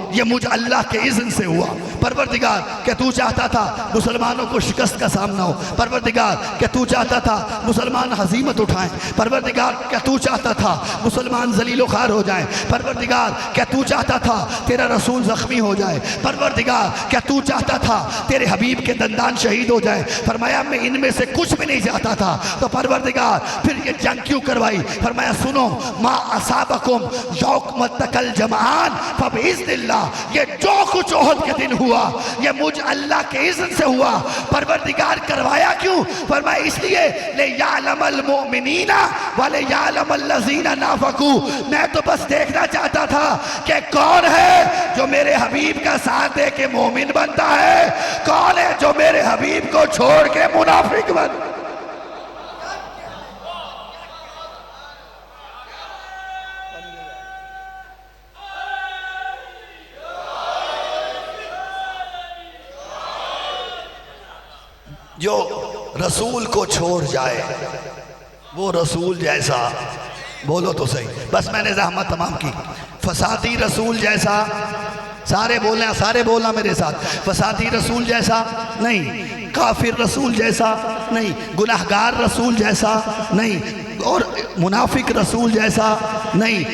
ये मुझ अल्लाह के इज़्न से हुआ। परवरदिगार क्या तू चाहता था मुसलमानों को शिकस्त का सामना हो? परवरदिगार क्या तू चाहता था मुसलमान हजीमत उठाएं? परवरदिगार क्या तू चाहता था मुसलमान जलीलो खार हो जाएं? परवरदिगार क्या तू चाहता था तेरा रसूल जख्मी हो जाए? परवरदिगार क्या तू चाहता था तेरे हबीब के दंदान शहीद हो जाए? फरमाया मैं इनमें से कुछ भी नहीं चाहता था। तो परवरदिगार फिर ये जंग क्यों करवाई? फरमाया सुनो मा असाबकुम यौम तकल जमान फबिइज़्निल्लाह, ये जो कुछ ओहद के दिन हुआ ये मुझ अल्लाह के इज़्न से हुआ। परवरदिगार करवाया क्यों? फरमाया इसलिए ले यालमल मोमिनीना वले यालमल लज़ीना नाफकू, मैं तो बस देखना चाहता था कि कौन है जो मेरे हबीब का साथ दे के मोमिन बनता है, कौन है जो मेरे हबीब को छोड़ के मुनाफिक बनता है। जो रसूल को छोड़ जाए वो रसूल जैसा, बोलो तो सही। बस मैंने जहमत तमाम की। फसादी रसूल जैसा, सारे बोलना मेरे साथ। फसादी रसूल जैसा नहीं, काफिर रसूल जैसा नहीं, गुनाहगार रसूल जैसा नहीं, और मुनाफिक रसूल जैसा नहीं,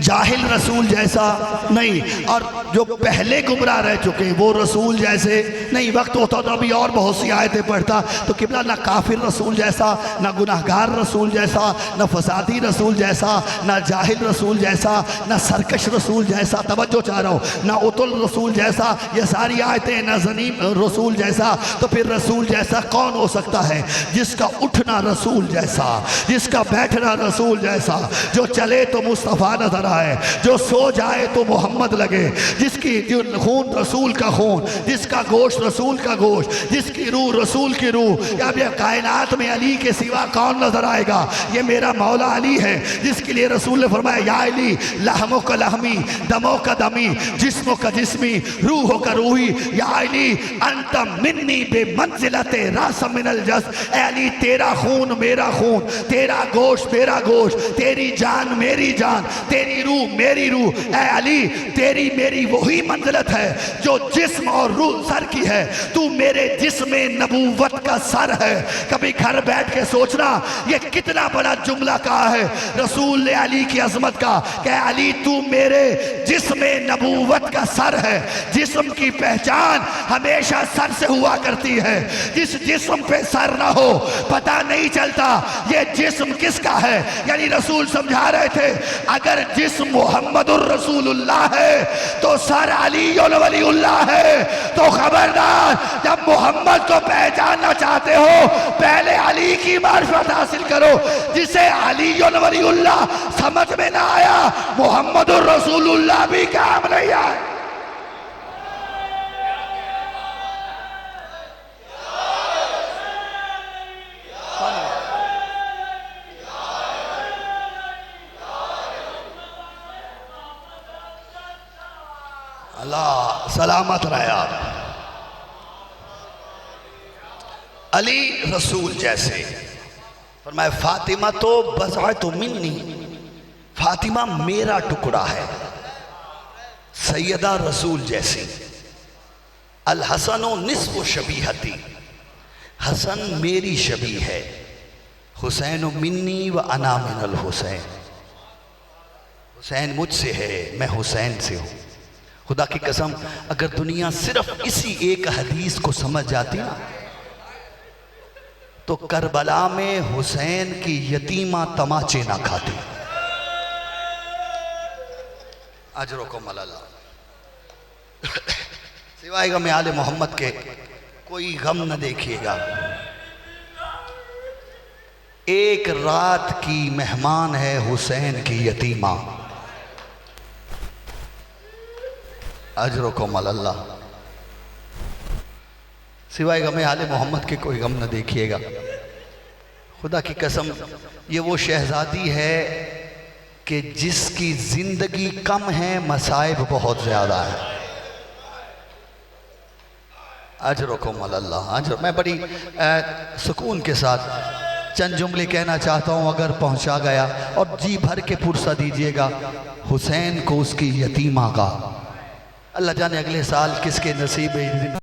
जाहिल रसूल जैसा नहीं, और जो पहले गुमराह रह चुके हैं वो रसूल जैसे नहीं। वक्त होता तो अभी और बहुत सी आयतें पढ़ता तो किबला ना काफिर रसूल जैसा, ना गुनाहगार रसूल जैसा, ना फसादी रसूल जैसा, ना जाहिल रसूल जैसा, ना सरकश रसूल जैसा, तवज्जो चाह रहा हूँ, ना उतुल रसूल जैसा, ये सारी आयतें, ना ज़नीम रसूल जैसा। तो फिर रसूल जैसा कौन हो सकता है? जिसका उठना रसूल जैसा, जिसका बैठना रसूल जैसा, जो चले तो मुस्तफ़ा नजर आए, जो सो जाए तो मोहम्मद लगे, जिसकी जो खून रसूल का खून, जिसका गोश्त रसूल का गोश्त, जिसकी रूह रसूल की रूह। अब ये कायनात में अली के सिवा कौन नजर आएगा? ये मेरा मौला अली है, जिसके लिए रसूल ने फरमाया या अली लहमो का लहमी दमो का दमी जिस्मो का जिस्मी रूहो का रूही, या अली अंतम मिन्नी बेमंजिलते रासम मिनल जस, ए अली तेरा खून मेरा खून, तेरा गोश्त मेरा गोश्त, तेरी जान मेरी जान, तेरी रूह मेरी रूह। ए अली तेरी मेरी वही मंजिलत है जो जिस्म और रूह सर की है, तू मेरे जिस्म में नबूवत का सर है। कभी घर बैठ के सोचना ये कितना बड़ा जुमला कहा है रसूल ने अली की अजमत का, क्या अली तू मेरे जिस्म में नबूवत का सर है। जिस्म की पहचान हमेशा सर से हुआ करती है, जिस जिस्म पे सर ना हो पता नहीं चलता ये जिस्म किसका है। यानी रसूल समझा रहे थे अगर जिस्म मुहम्मदुर रसूलुल्लाह है तो सर अली वलीउल्लाह है। तो खबरदार जब मोहम्मद को पहचानना चाहते हो पहले अली की मार्फत हासिल करो। जिसे अली वलीउल्लाह समझ में ना आया मुहम्मदुर रसूलुल्लाह भी काम नहीं आया। अल्लाह सलामत रहे आप। अली रसूल जैसे। फरमाया फातिमा तो बज़अतु मिन्नी, फातिमा मेरा टुकड़ा है। सैयदा रसूल जैसी। अल हसनो निस्फ़ु शबीहती, हसन मेरी शबी है। हुसैन मिन्नी व अना मिनल हुसैन, हुसैन मुझसे है, मैं हुसैन से हूँ। खुदा की कसम अगर दुनिया सिर्फ इसी एक हदीस को समझ जाती ना, तो करबला में हुसैन की यतीमा तमाचे ना खाती। अजरुकुम अल्लाह। सिवाय गम आले मोहम्मद के कोई गम न देखिएगा। एक रात की मेहमान है हुसैन की यतीमा। अजरुकुम अल्लाह। सिवाय गम आले मोहम्मद के कोई गम न देखिएगा। खुदा की कसम ये वो शहजादी है कि जिसकी जिंदगी कम है, मसाइब बहुत ज़्यादा है। अजरुकुम अल्लाह। अजर। मैं बड़ी सुकून के साथ चंद जुमले कहना चाहता हूँ, अगर पहुँचा गया, और जी भर के पुरसा दीजिएगा हुसैन को उसकी यतीमा का। अल्लाह जाने अगले साल किसके नसीब है।